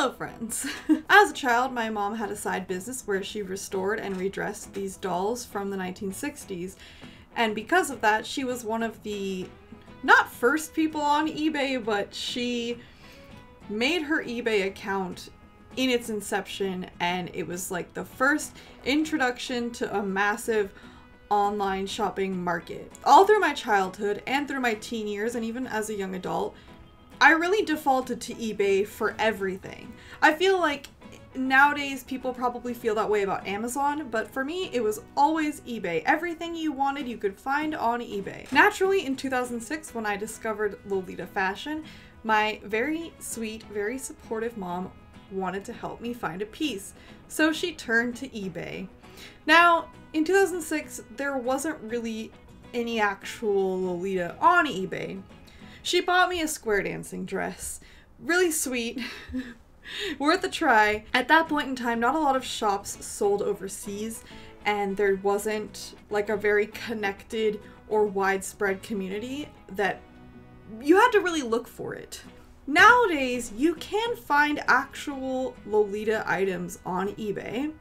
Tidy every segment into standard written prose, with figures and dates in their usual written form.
Hello friends! As a child, my mom had a side business where she restored and redressed these dolls from the 1960s, and because of that, she was one of the, not first people on eBay, but she made her eBay account in its inception, and it was like the first introduction to a massive online shopping market. All through my childhood and through my teen years and even as a young adult, I really defaulted to eBay for everything. I feel like nowadays people probably feel that way about Amazon, but for me it was always eBay. Everything you wanted you could find on eBay. Naturally, in 2006 when I discovered Lolita Fashion, my very sweet, very supportive mom wanted to help me find a piece, so she turned to eBay. Now, in 2006, there wasn't really any actual Lolita on eBay. She bought me a square dancing dress. Really sweet. Worth a try. At that point in time, not a lot of shops sold overseas, and there wasn't like a very connected or widespread community that you had to really look for it. Nowadays, you can find actual Lolita items on eBay,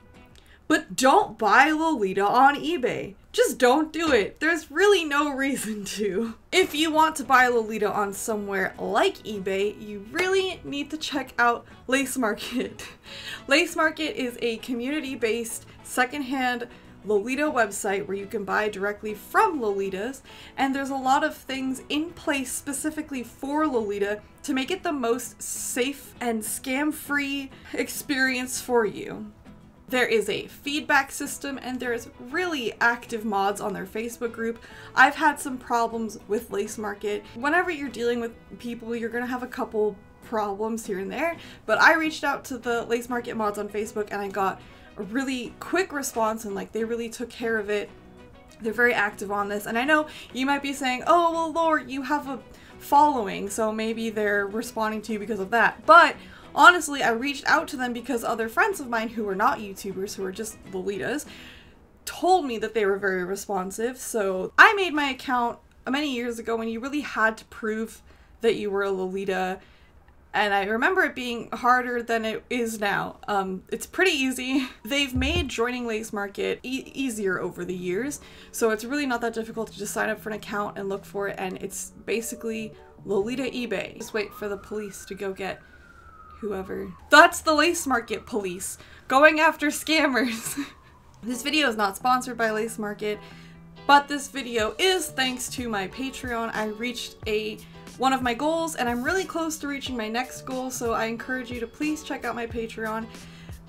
but don't buy Lolita on eBay. Just don't do it. There's really no reason to. If you want to buy Lolita on somewhere like eBay, you really need to check out Lace Market. Lace Market is a community-based secondhand Lolita website where you can buy directly from Lolitas, and there's a lot of things in place specifically for Lolita to make it the most safe and scam-free experience for you. There is a feedback system, and there's really active mods on their Facebook group. I've had some problems with Lace Market. Whenever you're dealing with people, you're gonna have a couple problems here and there, but I reached out to the Lace Market mods on Facebook and I got a really quick response, and like they really took care of it. They're very active on this, and I know you might be saying, oh well Lord, you have a following, so maybe they're responding to you because of that, but honestly, I reached out to them because other friends of mine who were not YouTubers, who were just Lolitas, told me that they were very responsive. So I made my account many years ago when you really had to prove that you were a Lolita, and I remember it being harder than it is now. It's pretty easy. They've made joining Lace Market easier over the years, so it's really not that difficult to just sign up for an account and look for it, and it's basically Lolita eBay. Just wait for the police to go get whoever. That's the Lace Market police going after scammers. This video is not sponsored by Lace Market, but this video is thanks to my Patreon. I reached one of my goals, and I'm really close to reaching my next goal, so I encourage you to please check out my Patreon.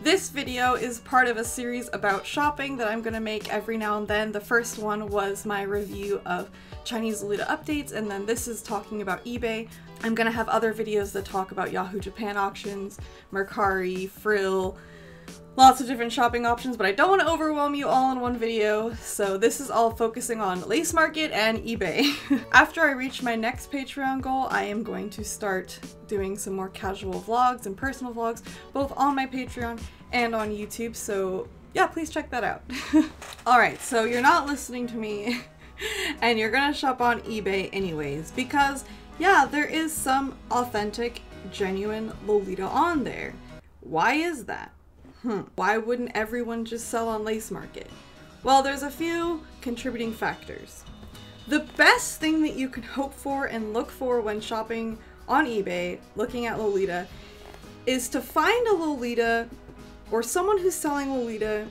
This video is part of a series about shopping that I'm gonna make every now and then. The first one was my review of Chinese Lolita updates, and then this is talking about eBay. I'm gonna have other videos that talk about Yahoo Japan auctions, Mercari, Frill, lots of different shopping options, but I don't want to overwhelm you all in one video, so this is all focusing on Lace Market and eBay. After I reach my next Patreon goal, I am going to start doing some more casual vlogs and personal vlogs, both on my Patreon and on YouTube, so yeah, please check that out. Alright, so you're not listening to me, and you're gonna shop on eBay anyways, because yeah, there is some authentic, genuine Lolita on there. Why is that? Why wouldn't everyone just sell on Lace Market? Well, there's a few contributing factors. The best thing that you can hope for and look for when shopping on eBay, looking at Lolita, is to find a Lolita or someone who's selling Lolita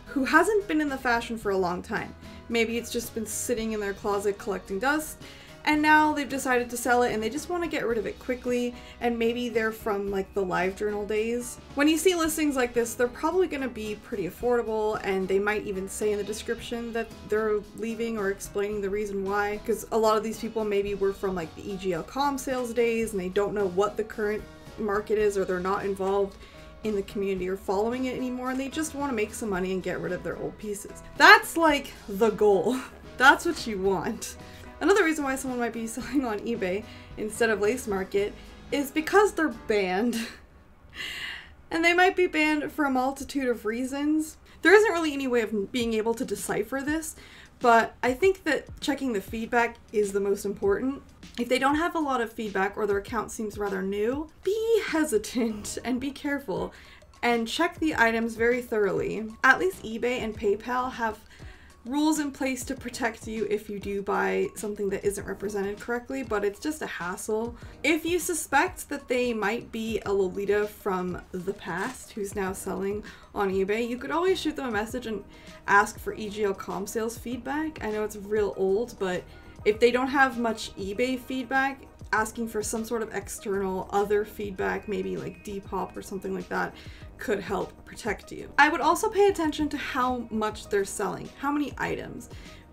who hasn't been in the fashion for a long time. Maybe it's just been sitting in their closet collecting dust, and now they've decided to sell it and they just want to get rid of it quickly, and maybe they're from like the LiveJournal days. When you see listings like this, they're probably going to be pretty affordable, and they might even say in the description that they're leaving or explaining the reason why, because a lot of these people maybe were from like the EGL.com sales days and they don't know what the current market is, or they're not involved in the community or following it anymore, and they just want to make some money and get rid of their old pieces. That's like the goal. That's what you want. Another reason why someone might be selling on eBay instead of Lace Market is because they're banned. And they might be banned for a multitude of reasons. There isn't really any way of being able to decipher this, but I think that checking the feedback is the most important. If they don't have a lot of feedback or their account seems rather new, be hesitant and be careful and check the items very thoroughly. At least eBay and PayPal have rules in place to protect you if you do buy something that isn't represented correctly, but it's just a hassle. If you suspect that they might be a Lolita from the past who's now selling on eBay, you could always shoot them a message and ask for EGL comm sales feedback. I know it's real old, but if they don't have much eBay feedback, asking for some sort of external other feedback, maybe like Depop or something like that, could help protect you. I would also pay attention to how much they're selling, how many items,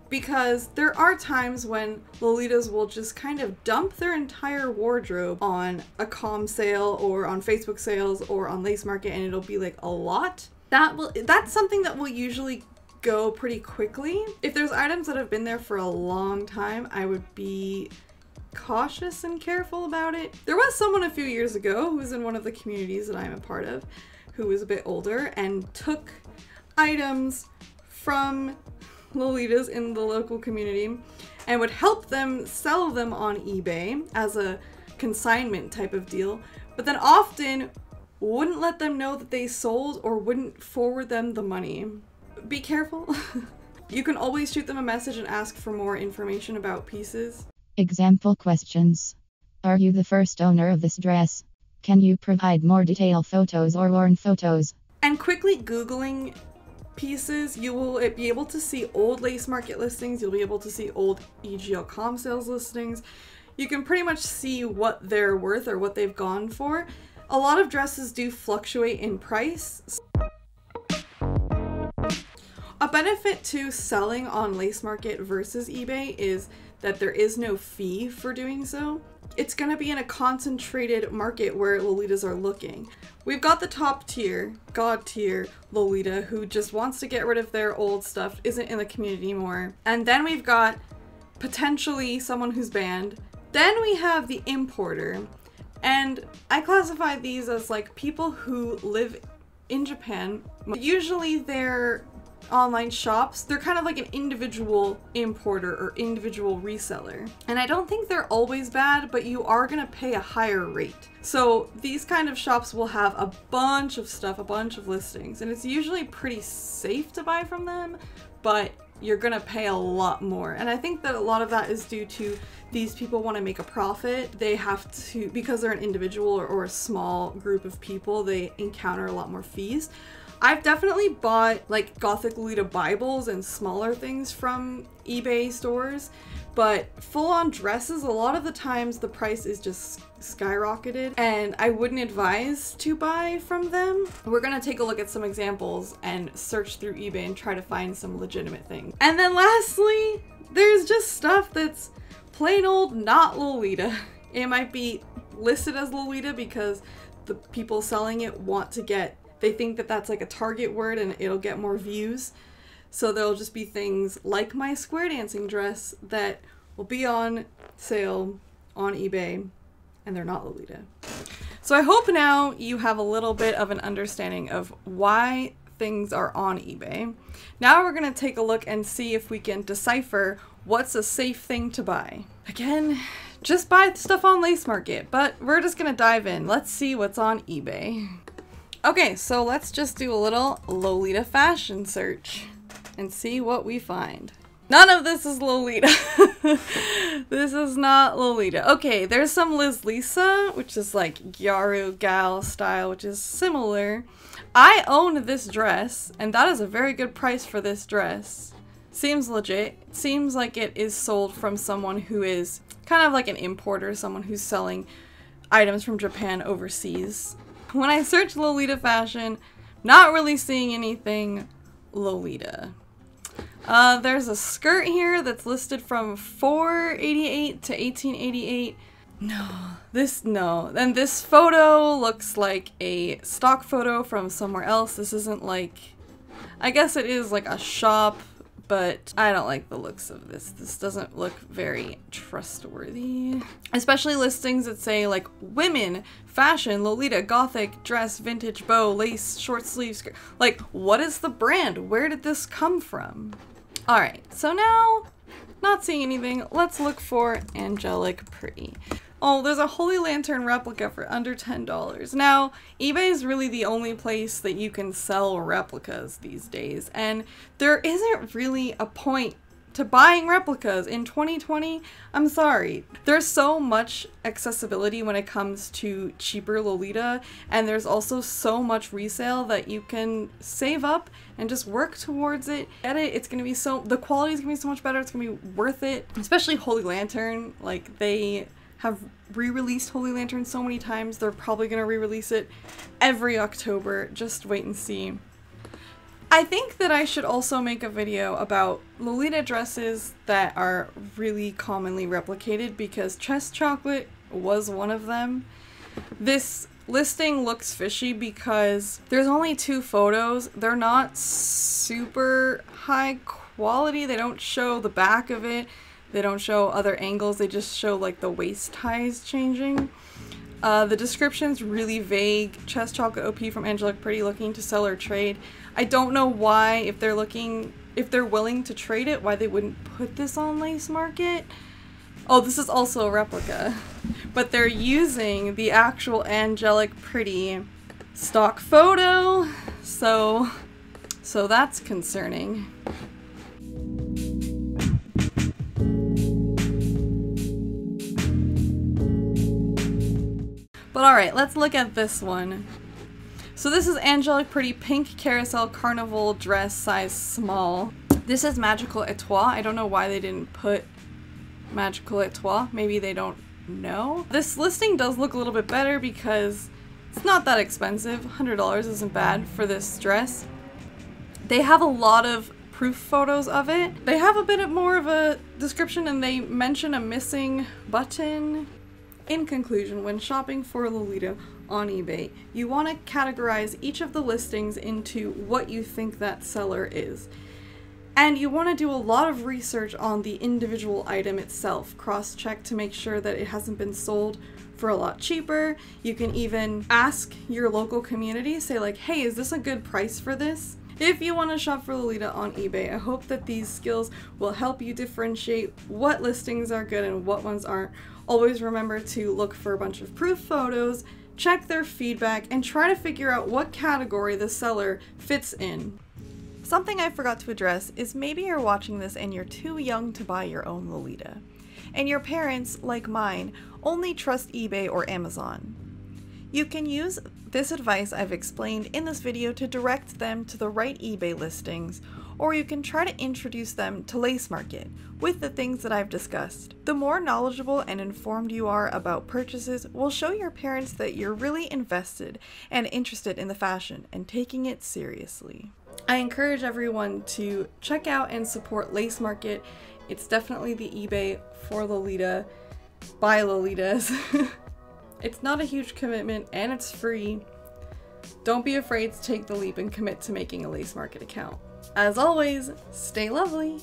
because there are times when Lolitas will just kind of dump their entire wardrobe on a comm sale or on Facebook sales or on Lace Market, and it'll be like a lot. That's something that will usually go pretty quickly. If there's items that have been there for a long time, I would be cautious and careful about it. There was someone a few years ago who was in one of the communities that I'm a part of who was a bit older and took items from Lolitas in the local community and would help them sell them on eBay as a consignment type of deal, but then often wouldn't let them know that they sold or wouldn't forward them the money. Be careful. You can always shoot them a message and ask for more information about pieces. Example questions. Are you the first owner of this dress? Can you provide more detailed photos or worn photos? And quickly Googling pieces, you will be able to see old Lace Market listings, you'll be able to see old EGL comm sales listings. You can pretty much see what they're worth or what they've gone for. A lot of dresses do fluctuate in price. A benefit to selling on Lace Market versus eBay is that there is no fee for doing so. It's gonna be in a concentrated market where Lolitas are looking. We've got the top tier, god tier Lolita who just wants to get rid of their old stuff, isn't in the community anymore. And then we've got potentially someone who's banned. Then we have the importer. And I classify these as like people who live in Japan. Usually they're online shops. They're kind of like an individual importer or individual reseller. And I don't think they're always bad, but you are gonna pay a higher rate. So these kind of shops will have a bunch of stuff, a bunch of listings, and it's usually pretty safe to buy from them, but you're gonna pay a lot more. And I think that a lot of that is due to these people want to make a profit. They have to, because they're an individual or a small group of people, they encounter a lot more fees. I've definitely bought like Gothic Lolita Bibles and smaller things from eBay stores, but full-on dresses, a lot of the times the price is just skyrocketed and I wouldn't advise to buy from them. We're gonna take a look at some examples and search through eBay and try to find some legitimate things. And then lastly, there's just stuff that's plain old not Lolita. It might be listed as Lolita because the people selling it want to get, they think that that's like a target word and it'll get more views. So there'll just be things like my square dancing dress that will be on sale on eBay and they're not Lolita. So I hope now you have a little bit of an understanding of why things are on eBay. Now we're gonna take a look and see if we can decipher what's a safe thing to buy. Again, just buy stuff on Lace Market, but we're just gonna dive in. Let's see what's on eBay. Okay, so let's just do a little Lolita fashion search and see what we find. None of this is Lolita. This is not Lolita. Okay, there's some Liz Lisa, which is like Gyaru gal style, which is similar. I own this dress, and that is a very good price for this dress. Seems legit. Seems like it is sold from someone who is kind of like an importer, someone who's selling items from Japan overseas. When I search Lolita fashion, not really seeing anything Lolita. There's a skirt here that's listed from $488 to $1888. No. And this photo looks like a stock photo from somewhere else. This isn't like, I guess it is like a shop, but I don't like the looks of this. This doesn't look very trustworthy. Especially listings that say like women, fashion, Lolita, gothic, dress, vintage, bow, lace, short sleeve skirt. Like, what is the brand? Where did this come from? Alright, so now, not seeing anything, let's look for Angelic Pretty. Oh, there's a Holy Lantern replica for under $10. Now, eBay is really the only place that you can sell replicas these days, and there isn't really a point to buying replicas in 2020. I'm sorry. There's so much accessibility when it comes to cheaper Lolita, and there's also so much resale that you can save up and just work towards it. Get it? It's gonna be the quality's gonna be so much better. It's gonna be worth it. Especially Holy Lantern. Like, they have re-released Holy Lantern so many times. They're probably gonna re-release it every October. Just wait and see. I think that I should also make a video about Lolita dresses that are really commonly replicated, because Chest Chocolate was one of them. This listing looks fishy because there's only 2 photos. They're not super high quality. They don't show the back of it. They don't show other angles. They just show like the waist ties changing. The description's really vague. Chest Chocolate OP from Angelic Pretty looking to sell or trade. I don't know why, if they're willing to trade it, why they wouldn't put this on Lace Market. Oh, this is also a replica. But they're using the actual Angelic Pretty stock photo. So that's concerning. But alright, let's look at this one. So this is Angelic Pretty Pink Carousel Carnival Dress, size small. This is Magical Etoile. I don't know why they didn't put Magical Etoile. Maybe they don't know. This listing does look a little bit better because it's not that expensive. $100 isn't bad for this dress. They have a lot of proof photos of it. They have a bit more of a description, and they mention a missing button. In conclusion, when shopping for Lolita on eBay, you want to categorize each of the listings into what you think that seller is. And you want to do a lot of research on the individual item itself, cross-check to make sure that it hasn't been sold for a lot cheaper. You can even ask your local community, say like, hey, is this a good price for this? If you want to shop for Lolita on eBay, I hope that these skills will help you differentiate what listings are good and what ones aren't. Always remember to look for a bunch of proof photos, check their feedback, and try to figure out what category the seller fits in. Something I forgot to address is maybe you're watching this and you're too young to buy your own Lolita, and your parents, like mine, only trust eBay or Amazon. You can use this advice I've explained in this video to direct them to the right eBay listings, or you can try to introduce them to Lace Market with the things that I've discussed. The more knowledgeable and informed you are about purchases will show your parents that you're really invested and interested in the fashion and taking it seriously. I encourage everyone to check out and support Lace Market. It's definitely the eBay for Lolita. Buy Lolitas. It's not a huge commitment and it's free. Don't be afraid to take the leap and commit to making a Lace Market account. As always, stay lovely!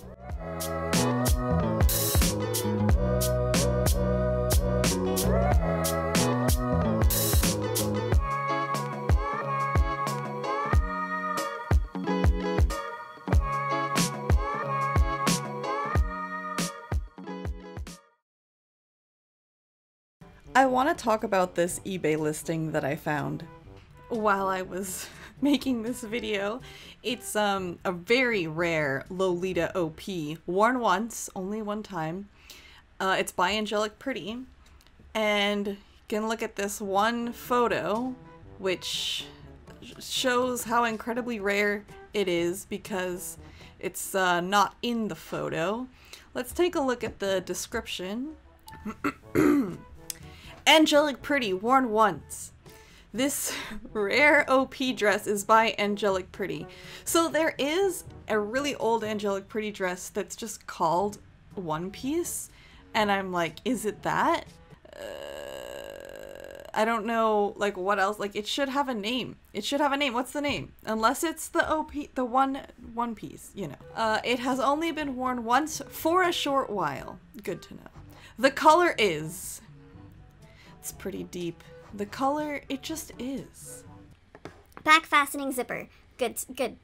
I want to talk about this eBay listing that I found while I was making this video. It's a very rare Lolita OP, worn once, only one time. It's by Angelic Pretty, and you can look at this one photo, which shows how incredibly rare it is because it's not in the photo. Let's take a look at the description. Angelic Pretty, worn once. This rare OP dress is by Angelic Pretty. So there is a really old Angelic Pretty dress that's just called One Piece, and I'm like, is it that? I don't know, like, what else? Like, it should have a name. It should have a name. What's the name? Unless it's the OP, the One Piece, you know. It has only been worn once for a short while. Good to know. The color is... It's pretty deep. The color, it just is. Back fastening zipper. Good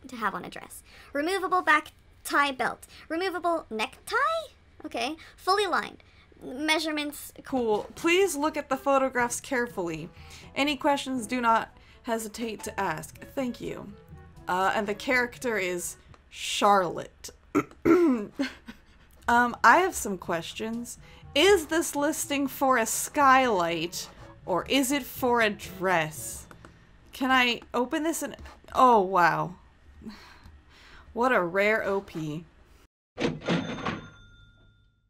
to have on a dress. Removable back tie belt. Removable necktie? Okay. Fully lined. Measurements. Cool. Please look at the photographs carefully. Any questions, do not hesitate to ask. Thank you. And the character is Charlotte. I have some questions. Is this listing for a skylight or is it for a dress? Can I open this and... Oh, wow. What a rare OP.